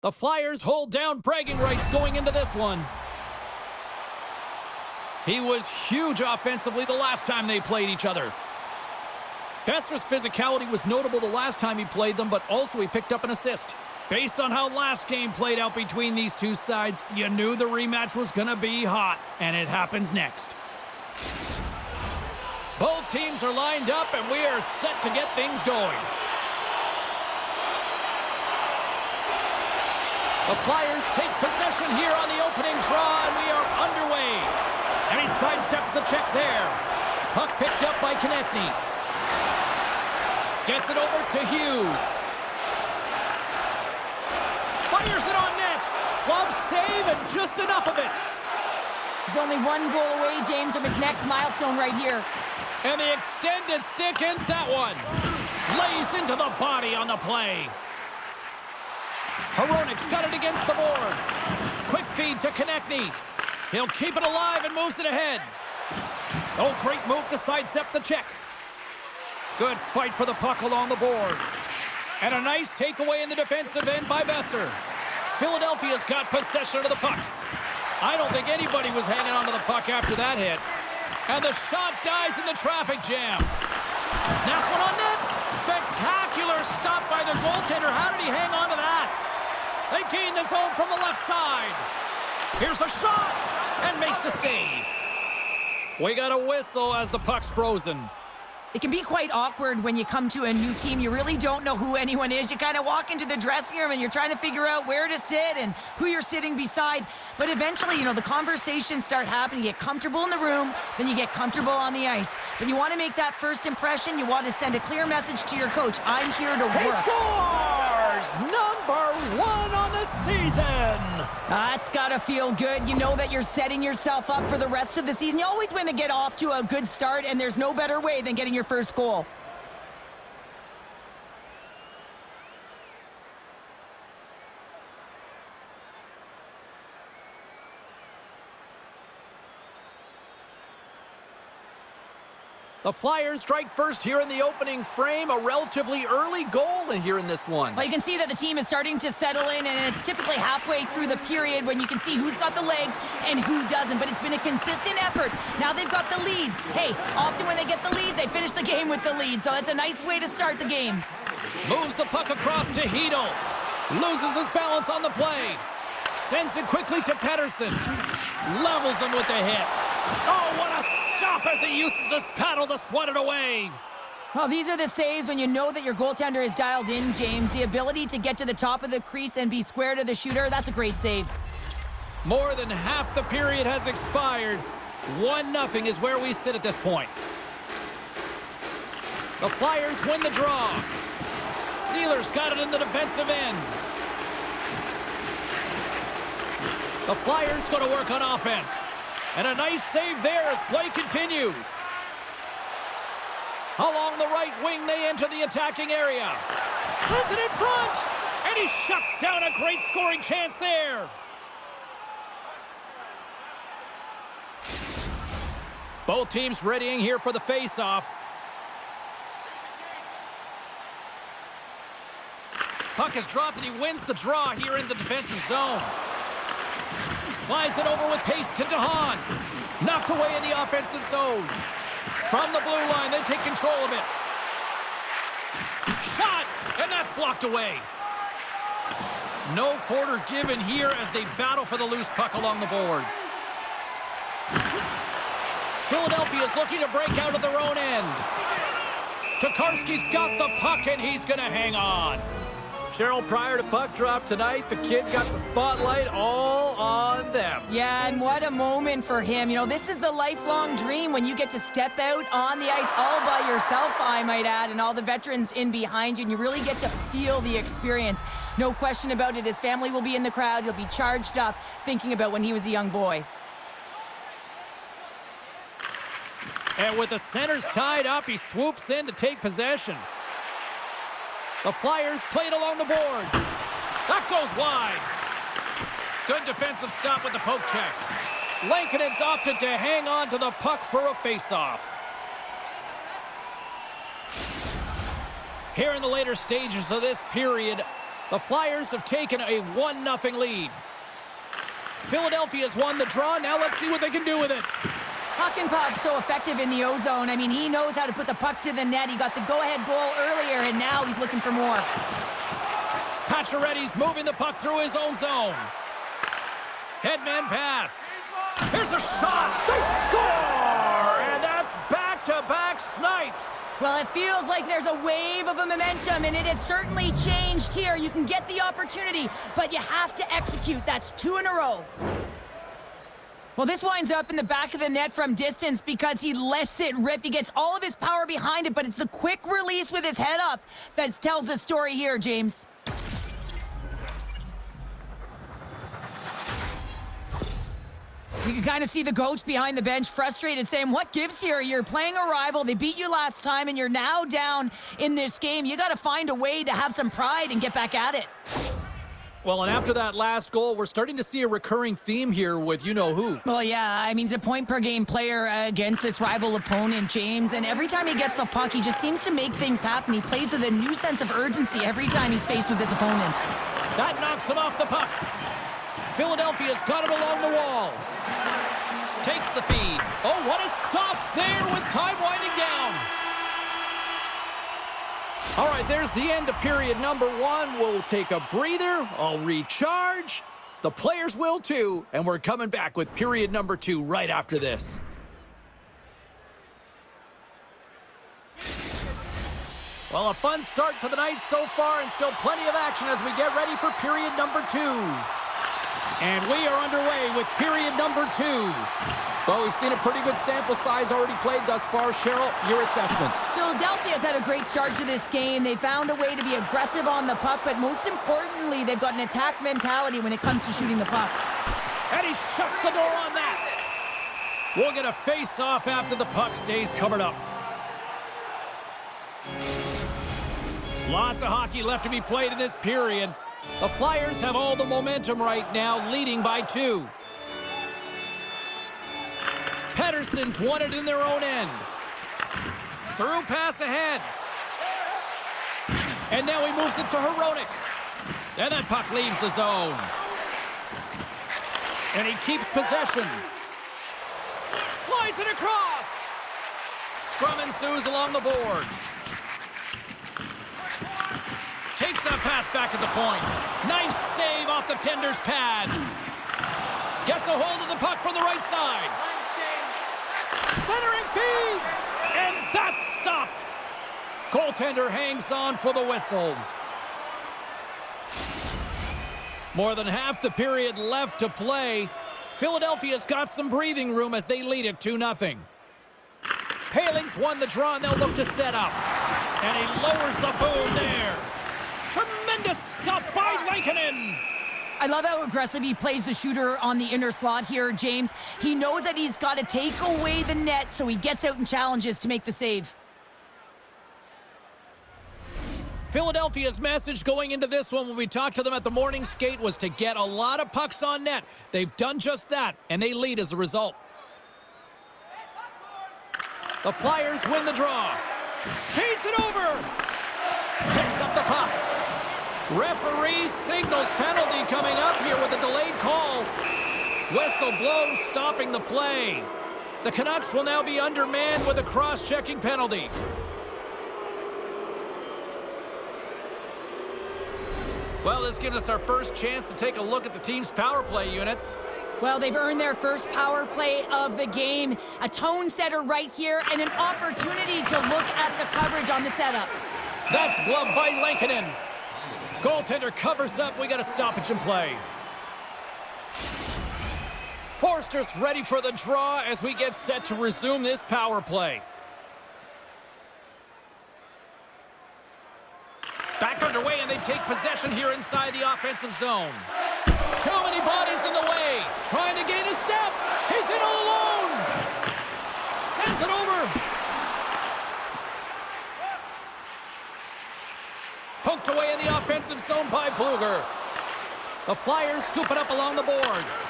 The Flyers hold down bragging rights going into this one. He was huge offensively the last time they played each other. Boeser's physicality was notable the last time he played them, but also he picked up an assist. Based on how last game played out between these two sides, you knew the rematch was going to be hot, and it happens next. Both teams are lined up, and we are set to get things going. The Flyers take possession here on the opening draw, and we are underway. And he sidesteps the check there. Puck picked up by Konechny. Gets it over to Hughes. Fires it on net. Glove save and just enough of it. He's only one goal away, James, from his next milestone right here. And the extended stick ends that one. Lays into the body on the play. Hronik's got it against the boards. Quick feed to Konechny. He'll keep it alive and moves it ahead. Oh, great move to sidestep the check. Good fight for the puck along the boards. And a nice takeaway in the defensive end by Boeser. Philadelphia's got possession of the puck. I don't think anybody was hanging on to the puck after that hit. And the shot dies in the traffic jam. Snaps one on net. Spectacular stop by the goaltender. How did he hang on to that? They gain the zone from the left side. Here's a shot and makes the save. We got a whistle as the puck's frozen. It can be quite awkward when you come to a new team. You really don't know who anyone is. You kind of walk into the dressing room and you're trying to figure out where to sit and who you're sitting beside. But eventually, the conversations start happening. You get comfortable in the room, then you get comfortable on the ice. But you want to make that first impression. You want to send a clear message to your coach. I'm here to work. He scores! Number 1 on the season! That's got to feel good. You know that you're setting yourself up for the rest of the season. You always want to get off to a good start, and there's no better way than getting your first goal. The Flyers strike first here in the opening frame. A relatively early goal here in this one. Well, you can see that the team is starting to settle in, and it's typically halfway through the period when you can see who's got the legs and who doesn't. But it's been a consistent effort. Now they've got the lead. Hey, often when they get the lead, they finish the game with the lead. So that's a nice way to start the game. Moves the puck across to Hedl. Loses his balance on the play. Sends it quickly to Pettersson. Levels him with the hit. Oh, what a stop as he uses his paddle to swat it away. Well, these are the saves when you know that your goaltender is dialed in, James. The ability to get to the top of the crease and be square to the shooter, that's a great save. More than half the period has expired. 1-0 is where we sit at this point. The Flyers win the draw. Sealer's got it in the defensive end. The Flyers go to work on offense. And a nice save there as play continues. Along the right wing, they enter the attacking area. Sends it in front. And he shuts down a great scoring chance there. Both teams readying here for the face-off. Puck is dropped and he wins the draw here in the defensive zone. Slides it over with pace to DeHaan. Knocked away in the offensive zone. From the blue line, they take control of it. Shot, and that's blocked away. No quarter given here as they battle for the loose puck along the boards. Philadelphia is looking to break out of their own end. Tokarski's got the puck, and he's going to hang on. Cheryl, prior to puck drop tonight, the kid got the spotlight all on them. Yeah, and what a moment for him. This is the lifelong dream when you get to step out on the ice all by yourself, I might add, and all the veterans in behind you, and you really get to feel the experience. No question about it. His family will be in the crowd. He'll be charged up thinking about when he was a young boy. And with the centers tied up, he swoops in to take possession. The Flyers played along the boards. That goes wide. Good defensive stop with the poke check. Lankinen's opted to hang on to the puck for a face-off. Here in the later stages of this period, The Flyers have taken a 1-0 lead. Philadelphia's won the draw. Now let's see what they can do with it. Hakanpää's so effective in the O-zone. I mean, he knows how to put the puck to the net. He got the go-ahead goal earlier, and now he's looking for more. Pacioretty's moving the puck through his own zone. Headman pass. Here's a shot. They score! And that's back-to-back snipes. Well, it feels like there's a wave of a momentum, and it has certainly changed here. You can get the opportunity, but you have to execute. That's 2 in a row. Well, this winds up in the back of the net from distance because he lets it rip. He gets all of his power behind it, but it's the quick release with his head up that tells the story here, James. You can kind of see the coach behind the bench frustrated, saying, what gives here? You're playing a rival. They beat you last time, and you're now down in this game. You got to find a way to have some pride and get back at it. Well, and after that last goal, we're starting to see a recurring theme here with you-know-who. Well, yeah, I mean, he's a point-per-game player against this rival opponent, James, and every time he gets the puck, he just seems to make things happen. He plays with a new sense of urgency every time he's faced with his opponent. That knocks him off the puck. Philadelphia's got it along the wall. Takes the feed. Oh, what a stop there with time winding down. All right, there's the end of period number 1. We'll take a breather. I'll recharge. The players will too. And we're coming back with period number 2 right after this. Well, a fun start to the night so far and still plenty of action as we get ready for period number 2. And we are underway with period number 2. Well, we've seen a pretty good sample size already played thus far. Cheryl, your assessment. Philadelphia's had a great start to this game. They found a way to be aggressive on the puck, but most importantly, they've got an attack mentality when it comes to shooting the puck. And he shuts the door on that. We'll get a face-off after the puck stays covered up. Lots of hockey left to be played in this period. The Flyers have all the momentum right now, leading by 2. Pettersson's won it in their own end. Through pass ahead. And now he moves it to Hronek. And that puck leaves the zone. And he keeps possession. Slides it across. Scrum ensues along the boards. Takes that pass back at the point. Nice save off the tender's pad. Gets a hold of the puck from the right side. Centering feed. And that's stopped. Goaltender hangs on for the whistle. More than half the period left to play. Philadelphia's got some breathing room as they lead it 2-0. Paling's won the draw, and they'll look to set up. And he lowers the boom there. Tremendous stuff by Lankinen. I love how aggressive he plays the shooter on the inner slot here, James. He knows that he's got to take away the net, so he gets out and challenges to make the save. Philadelphia's message going into this one when we talked to them at the morning skate was to get a lot of pucks on net. They've done just that, and they lead as a result. The Flyers win the draw. Feeds it over. Picks up the puck. Referee signals penalty coming up here with a delayed call. Whistle blows, stopping the play. The Canucks will now be undermanned with a cross-checking penalty. Well, this gives us our first chance to take a look at the team's power play unit. Well, they've earned their first power play of the game. A tone setter right here and an opportunity to look at the coverage on the setup. That's gloved by Lankinen. Goaltender covers up. We got a stoppage in play. Forster's ready for the draw as we get set to resume this power play. Back underway, and they take possession here inside the offensive zone. Too many bodies in the way. Trying to gain a step. He's in all alone. Sends it over. Poked away in the offensive zone by Bluger. The Flyers scoop it up along the boards.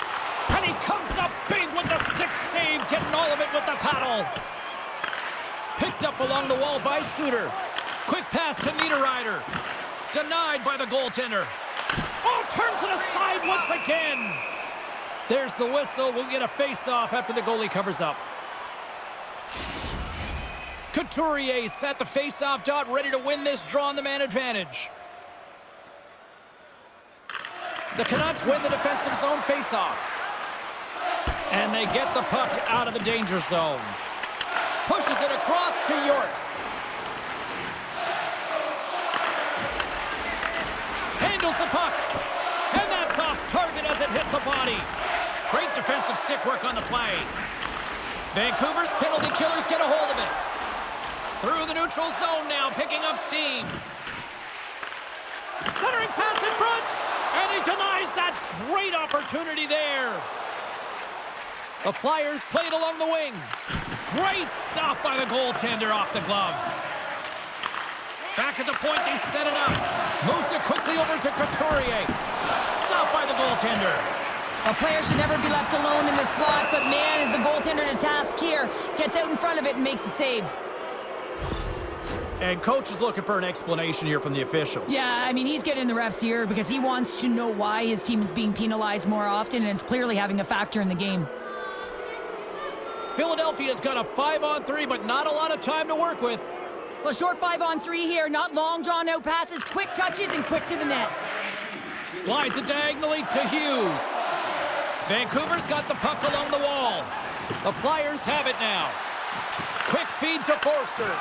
And he comes up big with the stick save, getting all of it with the paddle. Picked up along the wall by Suter. Quick pass to Niederreiter. denied by the goaltender. Oh, turns it aside once again. There's the whistle. We'll get a face-off after the goalie covers up. Couturier set the face-off dot, ready to win this draw on the man advantage. The Canucks win the defensive zone face-off. And they get the puck out of the danger zone. Pushes it across to York. Handles the puck. And that's off target as it hits a body. Great defensive stick work on the play. Vancouver's penalty killers get a hold of it. Through the neutral zone now, picking up steam. Centering pass in front. And he denies that great opportunity there. The Flyers played along the wing. Great stop by the goaltender off the glove. Back at the point, they set it up. Moves it quickly over to Couturier. Stopped by the goaltender. A player should never be left alone in the slot, but man, is the goaltender to task here. Gets out in front of it and makes the save. And coach is looking for an explanation here from the official. Yeah, I mean, he's getting the refs here because he wants to know why his team is being penalized more often, and it's clearly having a factor in the game. Philadelphia's got a 5-on-3, but not a lot of time to work with. Well, short 5-on-3 here, not long drawn-out passes, quick touches, and quick to the net. Slides it diagonally to Hughes. Vancouver's got the puck along the wall. The Flyers have it now. Quick feed to Forster.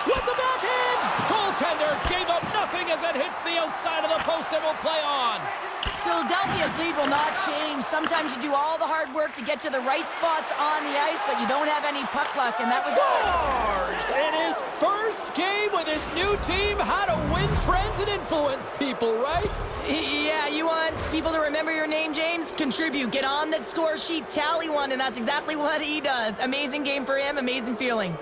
With the backhand! Goaltender gave up nothing as it hits the outside of the post and will play on. Philadelphia's lead will not change. Sometimes you do all the hard work to get to the right spots on the ice, but you don't have any puck luck, and that was... Scores! In his first game with his new team, how to win friends and influence people, right? Yeah, you want people to remember your name, James? Contribute. Get on the score sheet, tally one, and that's exactly what he does. Amazing game for him, amazing feeling.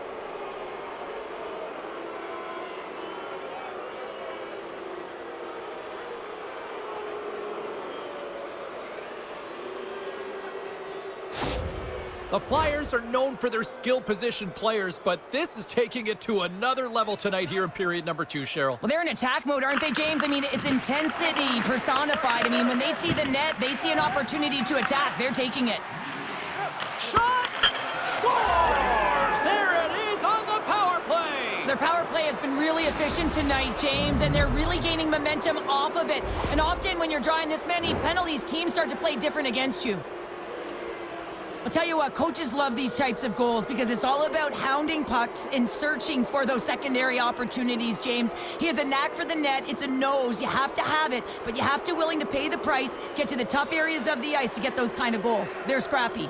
The Flyers are known for their skill position players, but this is taking it to another level tonight here in period number 2, Cheryl. Well, they're in attack mode, aren't they, James? I mean, it's intensity personified. I mean, when they see the net, they see an opportunity to attack. They're taking it. Shot! Scores! There it is on the power play! Their power play has been really efficient tonight, James, and they're really gaining momentum off of it. And often when you're drawing this many penalties, teams start to play different against you. I'll tell you what, coaches love these types of goals because it's all about hounding pucks and searching for those secondary opportunities, James. He has a knack for the net. It's a nose. You have to have it, but you have to willing to pay the price, get to the tough areas of the ice to get those kind of goals. They're scrappy.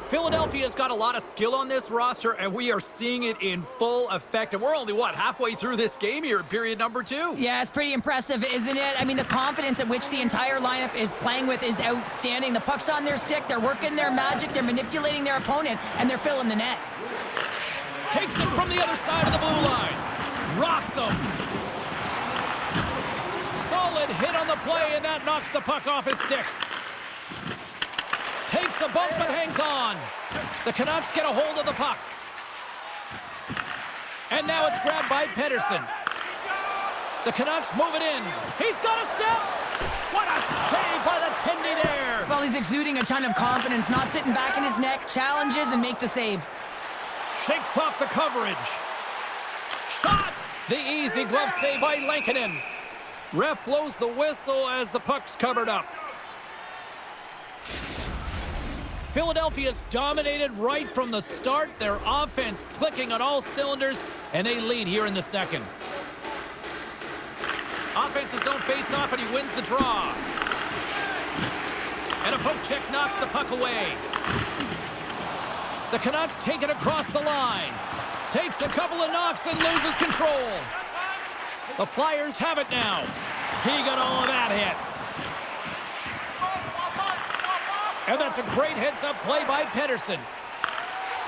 Philadelphia's got a lot of skill on this roster, and we are seeing it in full effect. And we're only, what, halfway through this game here in period number 2? Yeah, it's pretty impressive, isn't it? I mean, the confidence at which the entire lineup is playing with is outstanding. The puck's on their stick, they're working their magic, they're manipulating their opponent, and they're filling the net. Takes it from the other side of the blue line. Rocks him. Solid hit on the play, and that knocks the puck off his stick. Takes a bump but hangs on. The Canucks get a hold of the puck. And now it's grabbed by Pedersen. The Canucks move it in. He's got a step. What a save by the Tendy there. Well, he's exuding a ton of confidence, not sitting back in his neck, challenges and make the save. Shakes off the coverage. Shot! The easy glove save by Lankinen. Ref blows the whistle as the puck's covered up. Philadelphia's dominated right from the start. Their offense clicking on all cylinders, and they lead here in the second. Offense's own face-off, and he wins the draw. And a poke check knocks the puck away. The Canucks take it across the line. Takes a couple of knocks and loses control. The Flyers have it now. He got all of that hit. And that's a great heads-up play by Pedersen.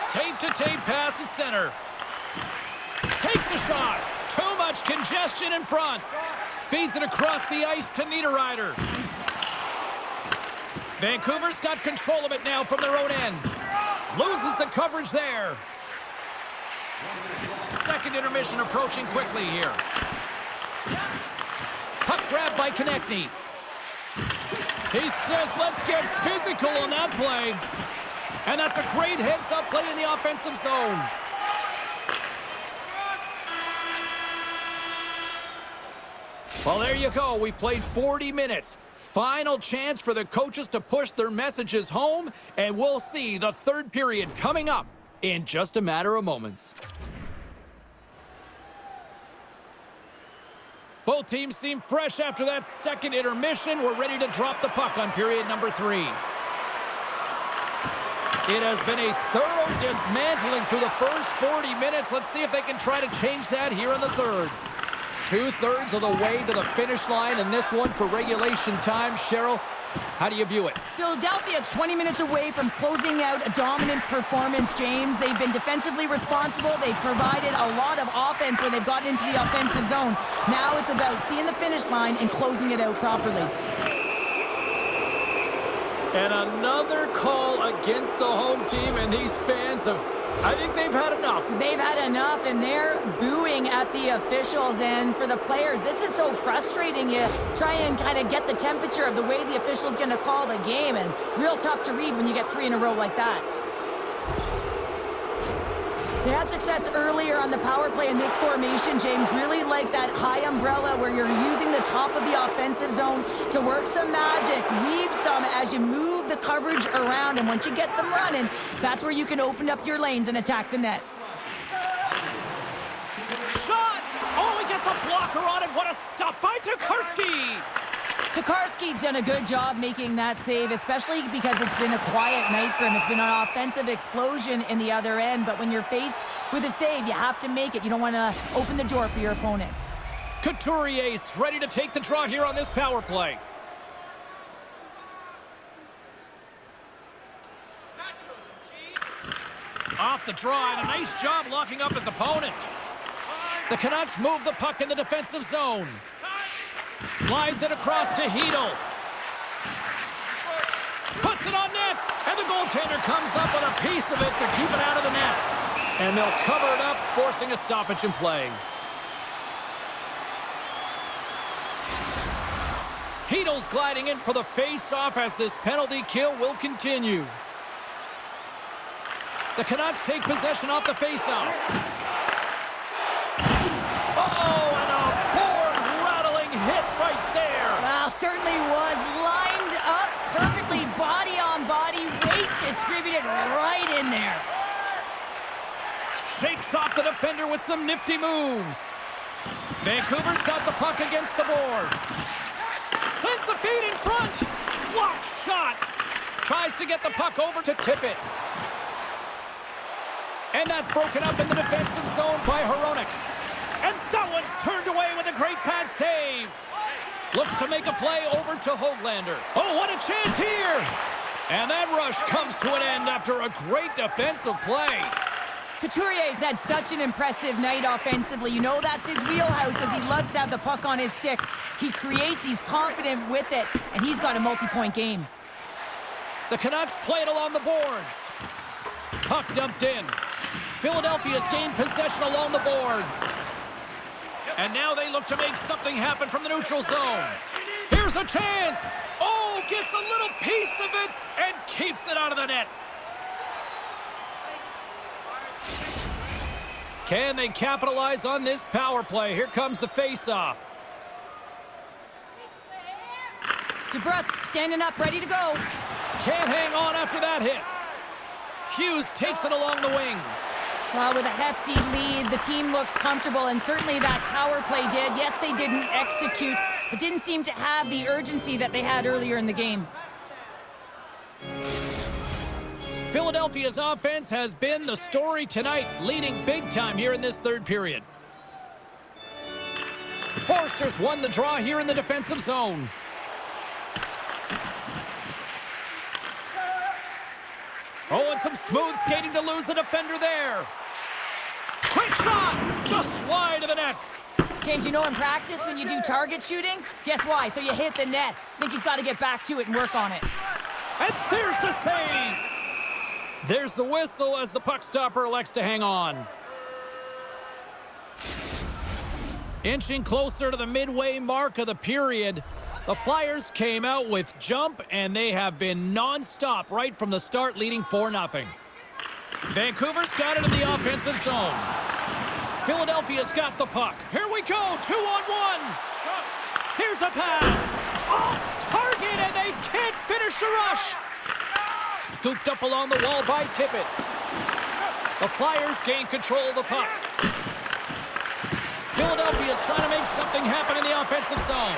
Tape-to-tape pass is center. Takes a shot. Too much congestion in front. Feeds it across the ice to Niederreiter. Vancouver's got control of it now from their own end. Loses the coverage there. second intermission approaching quickly here. Puck grab by Konechny. He says, let's get physical on that play. And that's a great heads-up play in the offensive zone. Well, there you go. We've played 40 minutes. Final chance for the coaches to push their messages home, and we'll see the third period coming up in just a matter of moments. Both teams seem fresh after that second intermission. We're ready to drop the puck on period number 3. It has been a thorough dismantling through the first 40 minutes. Let's see if they can try to change that here in the third. 2/3 of the way to the finish line in this one for regulation time. Cheryl, how do you view it? Philadelphia is 20 minutes away from closing out a dominant performance, James. They've been defensively responsible. They've provided a lot of offense when they've gotten into the offensive zone. Now it's about seeing the finish line and closing it out properly. And another call against the home team, and these fans I think they've had enough. They've had enough, and they're booing at the officials. And for the players, this is so frustrating. You try and kind of get the temperature of the way the official's going to call the game, and real tough to read when you get 3 in a row like that. They had success earlier on the power play in this formation, James. Really like that high umbrella where you're using the top of the offensive zone to work some magic, weave some as you move the coverage around. And once you get them running, that's where you can open up your lanes and attack the net. Shot! Oh, he gets a blocker on it. What a stop by Tokarski! Tokarski's done a good job making that save, especially because it's been a quiet night for him. It's been an offensive explosion in the other end, but when you're faced with a save, you have to make it. You don't want to open the door for your opponent. Couturier's ready to take the draw here on this power play. Off the draw, and a nice job locking up his opponent. The Canucks move the puck in the defensive zone. Slides it across to Hedl. Puts it on net, and the goaltender comes up with a piece of it to keep it out of the net. And they'll cover it up, forcing a stoppage in play. Hedl's gliding in for the face-off as this penalty kill will continue. The Canucks take possession off the face-off. Uh-oh, and a board-rattling hit right there. Well, certainly was lined up perfectly, body on body, weight distributed right in there. Shakes off the defender with some nifty moves. Vancouver's got the puck against the boards. Sends the feed in front. Block shot. Tries to get the puck over to tip it. And that's broken up in the defensive zone by Hronek. And that one's turned away with a great pad save. Looks to make a play over to Höglander. Oh, what a chance here. And that rush comes to an end after a great defensive play. Couturier's had such an impressive night offensively. You know that's his wheelhouse, as he loves to have the puck on his stick. He creates, he's confident with it, and he's got a multi-point game. The Canucks play it along the boards. Puck dumped in. Philadelphia's gained possession along the boards. And now they look to make something happen from the neutral zone. Here's a chance. Oh, gets a little piece of it and keeps it out of the net. Can they capitalize on this power play? Here comes the face-off. DeBrusk standing up, ready to go. Can't hang on after that hit. Hughes takes it along the wing. Well, with a hefty lead, the team looks comfortable, and certainly that power play did. Yes, they didn't execute, but didn't seem to have the urgency that they had earlier in the game. Philadelphia's offense has been the story tonight, leading big time here in this third period. Forster's won the draw here in the defensive zone. Oh, and some smooth skating to lose the defender there. Quick shot! Just wide of the net. James, you know in practice when you do target shooting, guess why? So you hit the net. I think he's got to get back to it and work on it. And there's the save! There's the whistle as the puck stopper elects to hang on. Inching closer to the midway mark of the period, the Flyers came out with jump, and they have been non-stop right from the start, leading 4-0. Vancouver's got it in the offensive zone. Philadelphia's got the puck. Here we go, 2-on-1. Here's a pass. Off target, and they can't finish the rush. Scooped up along the wall by Tippett. The Flyers gain control of the puck. Philadelphia's trying to make something happen in the offensive zone.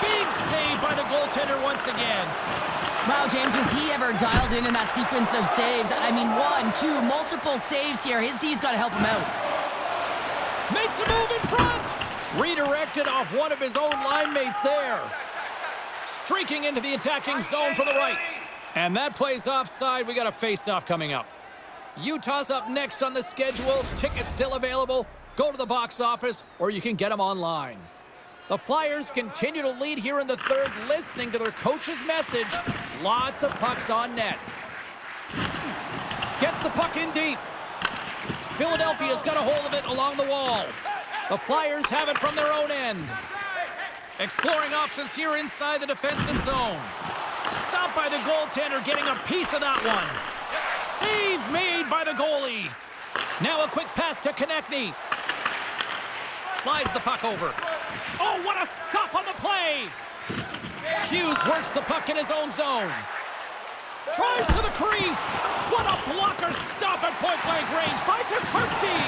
Big save by the goaltender once again. Wow, James, was he ever dialed in that sequence of saves? I mean, 1, 2, multiple saves here. His D's got to help him out. Makes a move in front. Redirected off one of his own line mates there. Streaking into the attacking zone from the right. And that play's offside. We got a face-off coming up. Utah's up next on the schedule. Tickets still available. Go to the box office, or you can get them online. The Flyers continue to lead here in the third, listening to their coach's message. Lots of pucks on net. Gets the puck in deep. Philadelphia's got a hold of it along the wall. The Flyers have it from their own end. Exploring options here inside the defensive zone. Stopped by the goaltender, getting a piece of that one. Save made by the goalie. Now a quick pass to Konechny. Slides the puck over. Oh, what a stop on the play! Hughes works the puck in his own zone. Drives to the crease. What a blocker stop at point-blank range by Tukurski.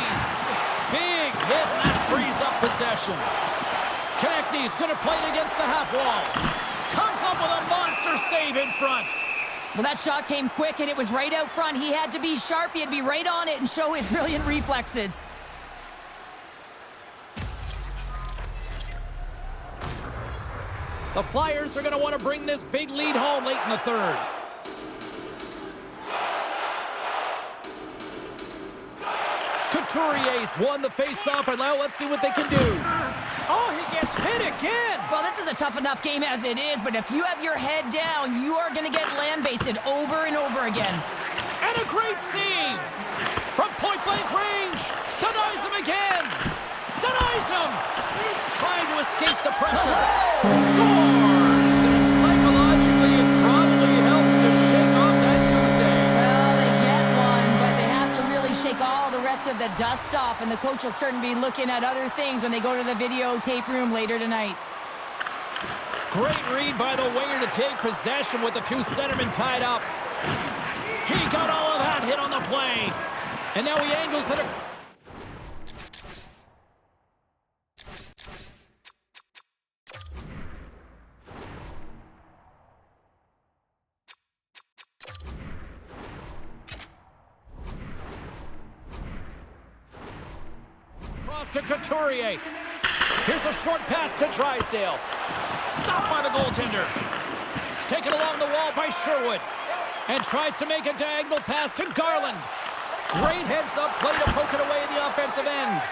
Big hit, and that frees up possession. Konechny's going to play it against the half wall. Comes up with a monster save in front. Well, that shot came quick, and it was right out front. He had to be sharp. He had to be right on it and show his brilliant reflexes. The Flyers are going to want to bring this big lead home late in the third. Couturier's won the face-off, and now let's see what they can do. Oh, he gets hit again! Well, this is a tough enough game as it is, but if you have your head down, you are going to get land-basted over and over again. And a great save! From point-blank range! Denies him again! Denies him! Trying to escape the pressure. Scores! And psychologically, it probably helps to shake off that goose egg. Well, they get one, but they have to really shake all the rest of the dust off, and the coach will certainly be looking at other things when they go to the videotape room later tonight. Great read by the winger to take possession with the two centermen tied up. He got all of that hit on the play. And now he angles it. Cross to Couturier. Here's a short pass to Drysdale. Stopped by the goaltender. Taken along the wall by Sherwood. And tries to make a diagonal pass to Garland. Great heads-up play to poke it away in the offensive end.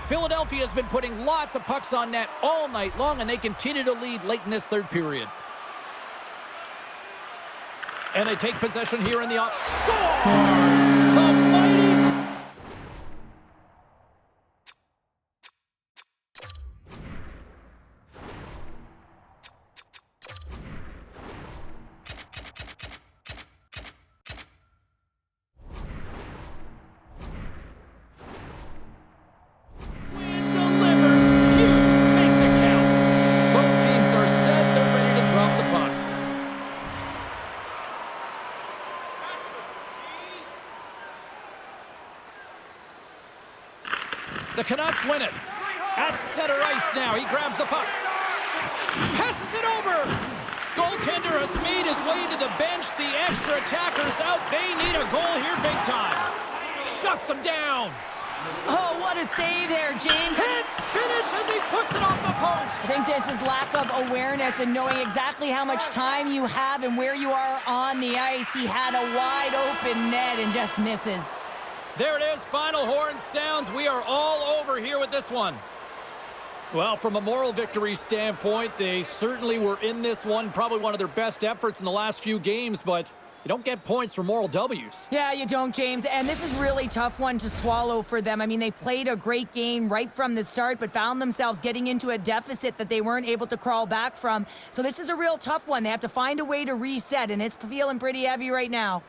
Philadelphia has been putting lots of pucks on net all night long, and they continue to lead late in this third period. And they take possession here in the scores! The mighty... The Canucks win it. At center ice now. He grabs the puck. Passes it over. Goaltender has made his way to the bench. The extra attackers out. They need a goal here big time. Shuts them down. Oh, what a save there, James. Hit! finish as he puts it off the post. I think this is lack of awareness and knowing exactly how much time you have and where you are on the ice. He had a wide open net and just misses. There it is, final horn sounds. We are all over here with this one. Well, from a moral victory standpoint, they certainly were in this one. Probably one of their best efforts in the last few games, but you don't get points for moral W's. Yeah, you don't, James. And this is really tough one to swallow for them. I mean, they played a great game right from the start, but found themselves getting into a deficit that they weren't able to crawl back from. So this is a real tough one. They have to find a way to reset, and it's feeling pretty heavy right now.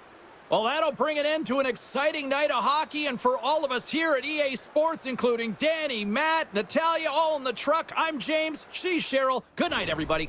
Well, that'll bring an end to an exciting night of hockey, and for all of us here at EA Sports, including Danny, Matt, Natalia, all in the truck, I'm James, she's Cheryl. Good night, everybody.